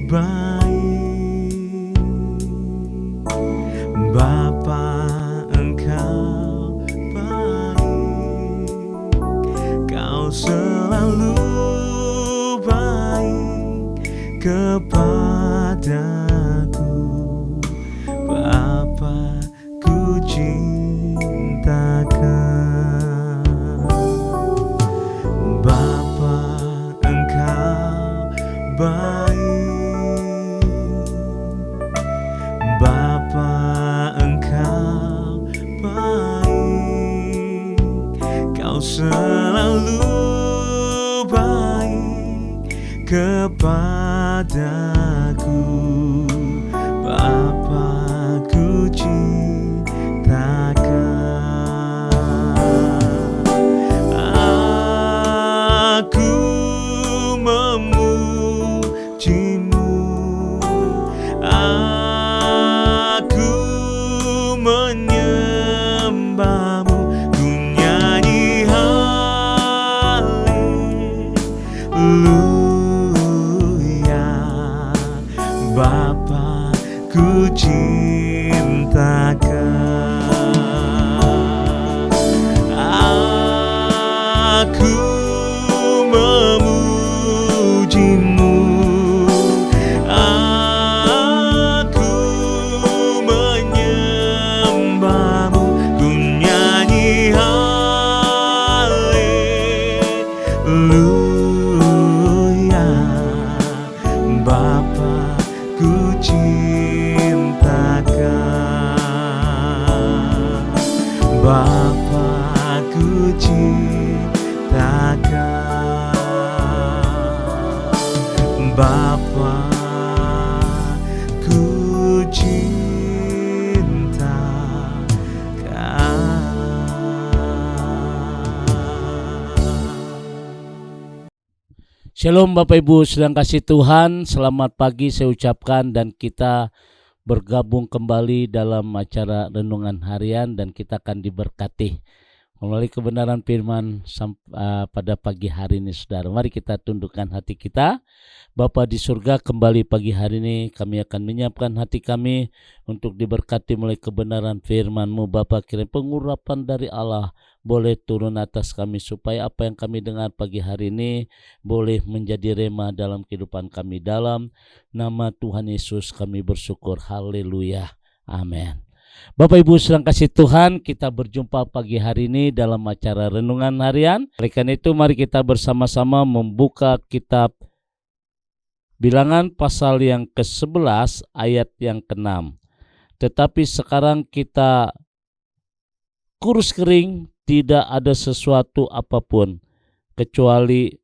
baik. Bapa, Engkau baik, Kau selalu baik kepadaku. Bapa, ku cintakan. Bapa, Engkau baik. Bapa, Engkau baik, Kau selalu baik kepadaku. Bapa, ku cintakan. Aku memujimu, aku menyembahmu, ku nyanyi haleluya. Bapa, ku cintakan. Aku memujimu, aku menyembahmu, ku nyanyi haleluya. Bapa, ku cintakan. Bapa, ku cintakan. Bapa, ku cintakan. Shalom Bapak Ibu sedang kasih Tuhan, selamat pagi saya ucapkan, dan kita bergabung kembali dalam acara Renungan Harian dan kita akan diberkati melalui kebenaran firman pada pagi hari ini saudara. Mari kita tundukkan hati kita. Bapa di surga, kembali pagi hari ini kami akan menyiapkan hati kami untuk diberkati melalui kebenaran firman-Mu. Bapa, kiranya pengurapan dari Allah boleh turun atas kami supaya apa yang kami dengar pagi hari ini boleh menjadi rema dalam kehidupan kami. Dalam nama Tuhan Yesus kami bersyukur. Haleluya. Amin. Bapak Ibu sedang kasih Tuhan, kita berjumpa pagi hari ini dalam acara Renungan Harian. Oleh karena itu mari kita bersama-sama membuka kitab Bilangan pasal yang ke-11 ayat yang ke-6. Tetapi sekarang kita kurus kering, tidak ada sesuatu apapun kecuali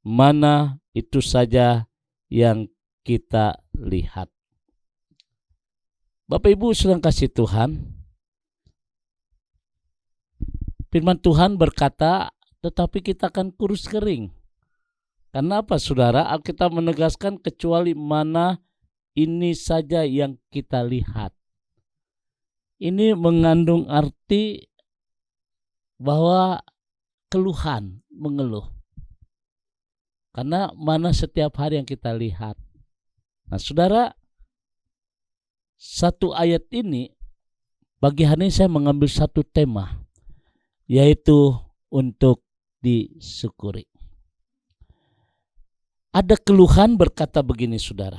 mana itu saja yang kita lihat. Bapak Ibu sedang kasih Tuhan, firman Tuhan berkata, tetapi kita akan kurus kering. Karena apa saudara? Alkitab menegaskan kecuali mana ini saja yang kita lihat. Ini mengandung arti bahwa keluhan, mengeluh. Karena mana setiap hari yang kita lihat. Nah saudara, satu ayat ini, bagi hari ini saya mengambil satu tema, yaitu untuk disyukuri. Ada keluhan berkata begini saudara,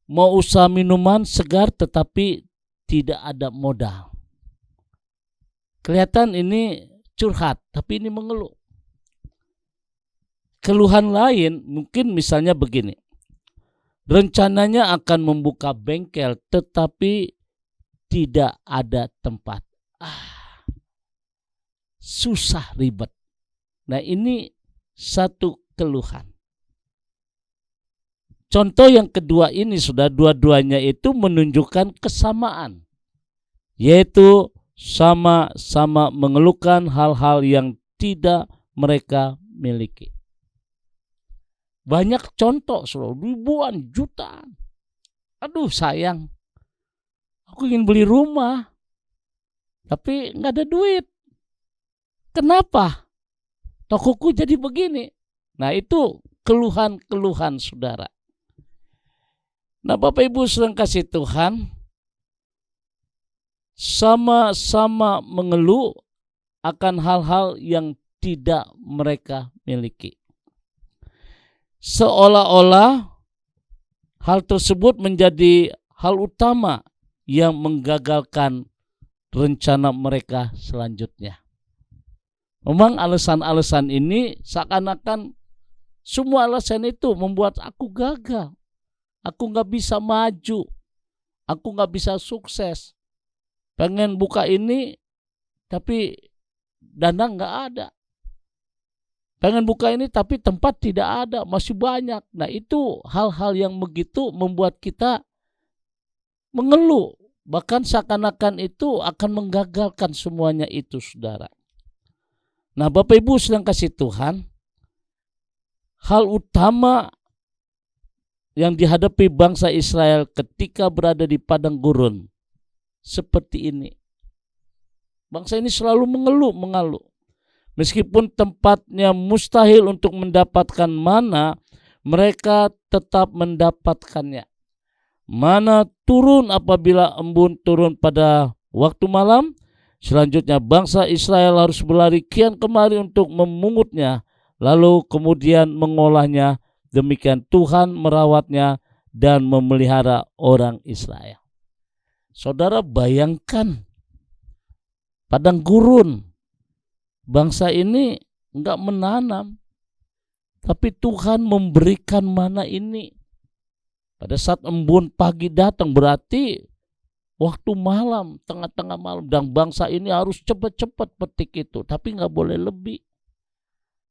mau usaha minuman segar tetapi tidak ada modal. Kelihatan ini curhat, tapi ini mengeluh. Keluhan lain mungkin misalnya begini, rencananya akan membuka bengkel tetapi tidak ada tempat. Susah, ribet. Nah ini satu keluhan. Contoh yang kedua ini sudah dua-duanya itu menunjukkan kesamaan, yaitu sama-sama mengeluhkan hal-hal yang tidak mereka miliki. Banyak contoh, ribuan, jutaan. Aduh sayang, aku ingin beli rumah, tapi nggak ada duit. Kenapa? Tokoku jadi begini. Nah itu keluhan-keluhan saudara. Nah Bapak Ibu sedang kasih Tuhan, sama-sama mengeluh akan hal-hal yang tidak mereka miliki. Seolah-olah hal tersebut menjadi hal utama yang menggagalkan rencana mereka selanjutnya. Memang alasan-alasan ini seakan-akan semua alasan itu membuat aku gagal. Aku gak bisa maju. Aku gak bisa sukses. Pengen buka ini tapi dana gak ada. Pengen buka ini tapi tempat tidak ada, masih banyak. Nah itu hal-hal yang begitu membuat kita mengeluh. Bahkan seakan-akan itu akan menggagalkan semuanya itu saudara. Nah Bapak Ibu sedang kasih Tuhan, hal utama yang dihadapi bangsa Israel ketika berada di padang gurun seperti ini. Bangsa ini selalu mengeluh. Meskipun tempatnya mustahil untuk mendapatkan mana, mereka tetap mendapatkannya. Mana turun apabila embun turun pada waktu malam. Selanjutnya bangsa Israel harus berlari kian kemari untuk memungutnya, lalu kemudian mengolahnya. Demikian Tuhan merawatnya dan memelihara orang Israel. Saudara bayangkan padang gurun. Bangsa ini enggak menanam, tapi Tuhan memberikan mana ini. Pada saat embun pagi datang berarti waktu malam, tengah-tengah malam. Dan bangsa ini harus cepat-cepat petik itu, tapi enggak boleh lebih.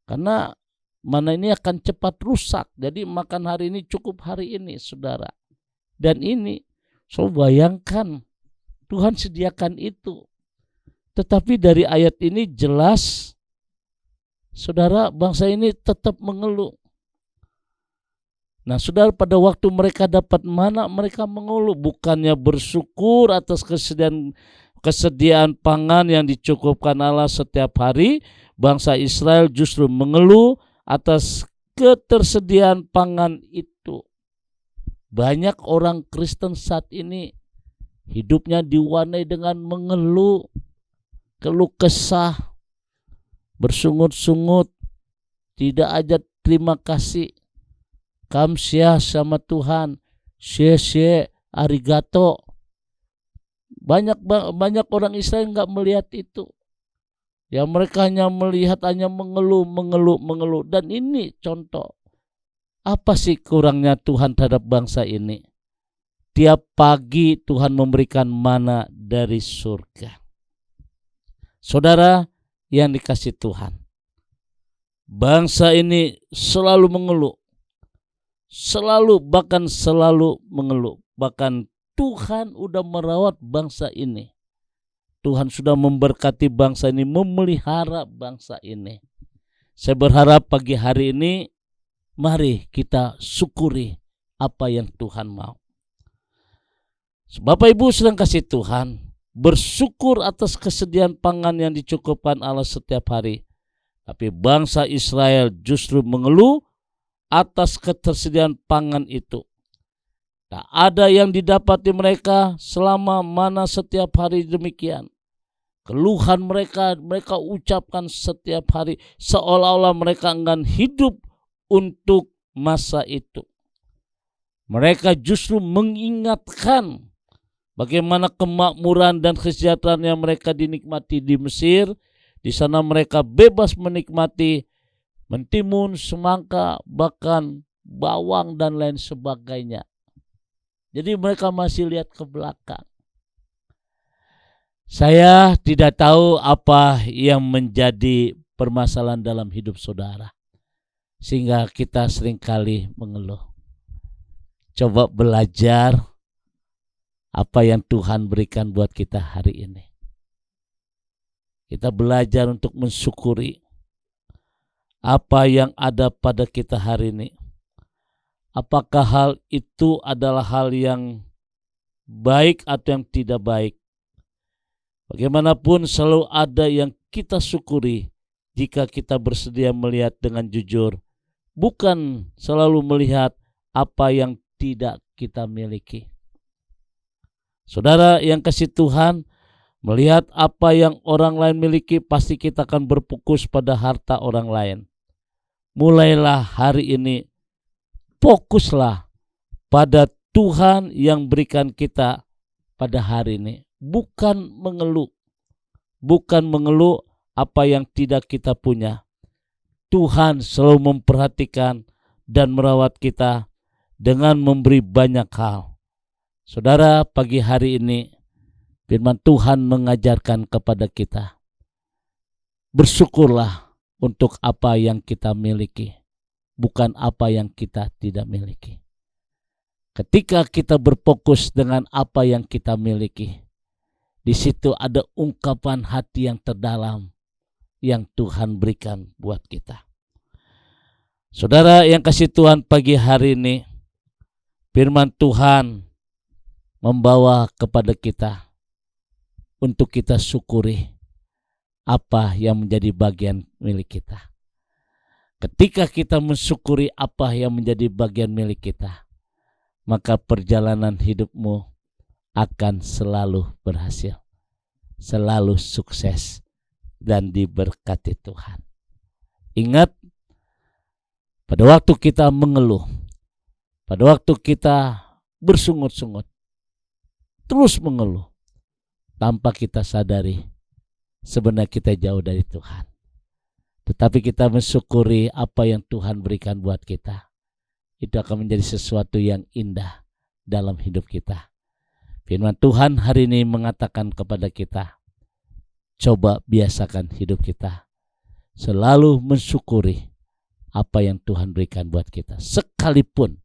Karena mana ini akan cepat rusak. Jadi makan hari ini cukup hari ini saudara. Dan ini, so bayangkan Tuhan sediakan itu. Tetapi dari ayat ini jelas, saudara, bangsa ini tetap mengeluh. Nah saudara, pada waktu mereka dapat mana, mereka mengeluh. Bukannya bersyukur atas kesediaan pangan yang dicukupkan Allah setiap hari, bangsa Israel justru mengeluh atas ketersediaan pangan itu. Banyak orang Kristen saat ini hidupnya diwarnai dengan mengeluh, keluh kesah, bersungut-sungut, tidak ada terima kasih, kamsia sama Tuhan, shie arigato. Banyak orang Israel nggak melihat itu. Ya mereka hanya melihat, hanya mengeluh. Dan ini contoh. Apa sih kurangnya Tuhan terhadap bangsa ini? Tiap pagi Tuhan memberikan mana dari surga. Saudara yang dikasih Tuhan, bangsa ini selalu mengeluh. Bahkan selalu mengeluh. Bahkan Tuhan sudah merawat bangsa ini. Tuhan sudah memberkati bangsa ini, memelihara bangsa ini. Saya berharap pagi hari ini, mari kita syukuri apa yang Tuhan mau. Bapak Ibu sedang kasih Tuhan, bersyukur atas kesediaan pangan yang dicukupkan Allah setiap hari. Tapi bangsa Israel justru mengeluh atas ketersediaan pangan itu. Tak ada yang didapati mereka selama mana setiap hari demikian. Keluhan mereka ucapkan setiap hari, seolah-olah mereka enggan hidup untuk masa itu. Mereka justru mengingatkan bagaimana kemakmuran dan kesejahteraan yang mereka dinikmati di Mesir. Di sana mereka bebas menikmati mentimun, semangka, bahkan bawang dan lain sebagainya. Jadi mereka masih lihat ke belakang. Saya tidak tahu apa yang menjadi permasalahan dalam hidup saudara, sehingga kita seringkali mengeluh. Coba belajar apa yang Tuhan berikan buat kita hari ini. Kita belajar untuk mensyukuri apa yang ada pada kita hari ini. Apakah hal itu adalah hal yang baik atau yang tidak baik? Bagaimanapun selalu ada yang kita syukuri jika kita bersedia melihat dengan jujur bukan selalu melihat apa yang tidak kita miliki. Saudara yang kasih Tuhan, melihat apa yang orang lain miliki, pasti kita akan berfokus pada harta orang lain. Mulailah hari ini, fokuslah pada Tuhan yang berikan kita pada hari ini. Bukan mengeluh apa yang tidak kita punya. Tuhan selalu memperhatikan dan merawat kita dengan memberi banyak hal. Saudara, pagi hari ini firman Tuhan mengajarkan kepada kita, bersyukurlah untuk apa yang kita miliki, bukan apa yang kita tidak miliki. Ketika kita berfokus dengan apa yang kita miliki, di situ ada ungkapan hati yang terdalam yang Tuhan berikan buat kita. Saudara yang kasih Tuhan, pagi hari ini firman Tuhan membawa kepada kita untuk kita syukuri apa yang menjadi bagian milik kita. Ketika kita mensyukuri apa yang menjadi bagian milik kita, maka perjalanan hidupmu akan selalu berhasil, selalu sukses, dan diberkati Tuhan. Ingat, pada waktu kita mengeluh, pada waktu kita bersungut-sungut, terus mengeluh, tanpa kita sadari sebenarnya kita jauh dari Tuhan. Tetapi kita mensyukuri apa yang Tuhan berikan buat kita, itu akan menjadi sesuatu yang indah dalam hidup kita. Firman Tuhan hari ini mengatakan kepada kita, coba biasakan hidup kita selalu mensyukuri apa yang Tuhan berikan buat kita. Sekalipun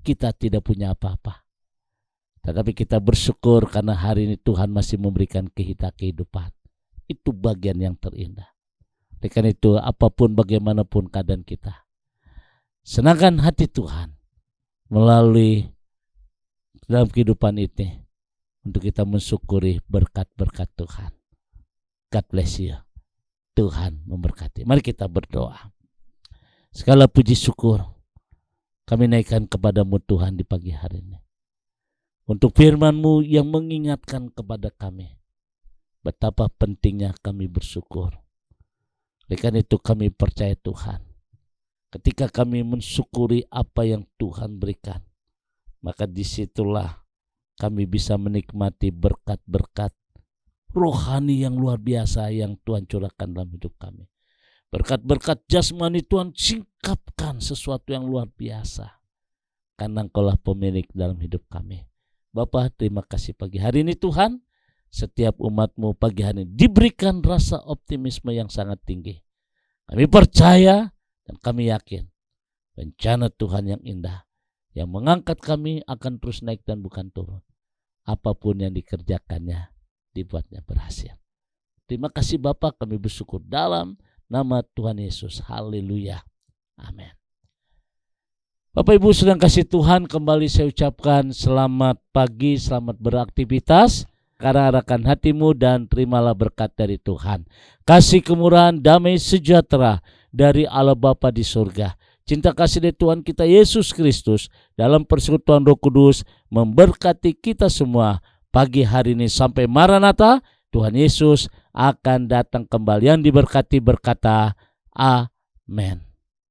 kita tidak punya apa-apa, tetapi kita bersyukur karena hari ini Tuhan masih memberikan kita kehidupan. Itu bagian yang terindah. Oleh karena itu, apapun bagaimanapun keadaan kita, senangkan hati Tuhan melalui dalam kehidupan ini untuk kita mensyukuri berkat-berkat Tuhan. God bless you. Tuhan memberkati. Mari kita berdoa. Segala puji syukur kami naikkan kepadamu Tuhan di pagi hari ini. Untuk firman-Mu yang mengingatkan kepada kami betapa pentingnya kami bersyukur. Oleh karena itu kami percaya Tuhan, ketika kami mensyukuri apa yang Tuhan berikan, maka disitulah kami bisa menikmati berkat-berkat rohani yang luar biasa yang Tuhan curahkan dalam hidup kami. Berkat-berkat jasmani Tuhan singkapkan sesuatu yang luar biasa, karena Engkaulah pemilik dalam hidup kami. Bapa, terima kasih pagi hari ini Tuhan. Setiap umat-Mu pagi hari ini diberikan rasa optimisme yang sangat tinggi. Kami percaya dan kami yakin rencana Tuhan yang indah yang mengangkat kami akan terus naik dan bukan turun. Apapun yang dikerjakannya dibuatnya berhasil. Terima kasih Bapa, kami bersyukur dalam nama Tuhan Yesus. Haleluya. Amin. Bapak Ibu sedang kasih Tuhan, kembali saya ucapkan selamat pagi, selamat beraktivitas. Arahkan hatimu dan terimalah berkat dari Tuhan. Kasih kemurahan, damai sejahtera dari Allah Bapa di surga, cinta kasih dari Tuhan kita Yesus Kristus dalam persekutuan Roh Kudus memberkati kita semua pagi hari ini sampai Maranatha. Tuhan Yesus akan datang kembali. Yang diberkati berkata amin.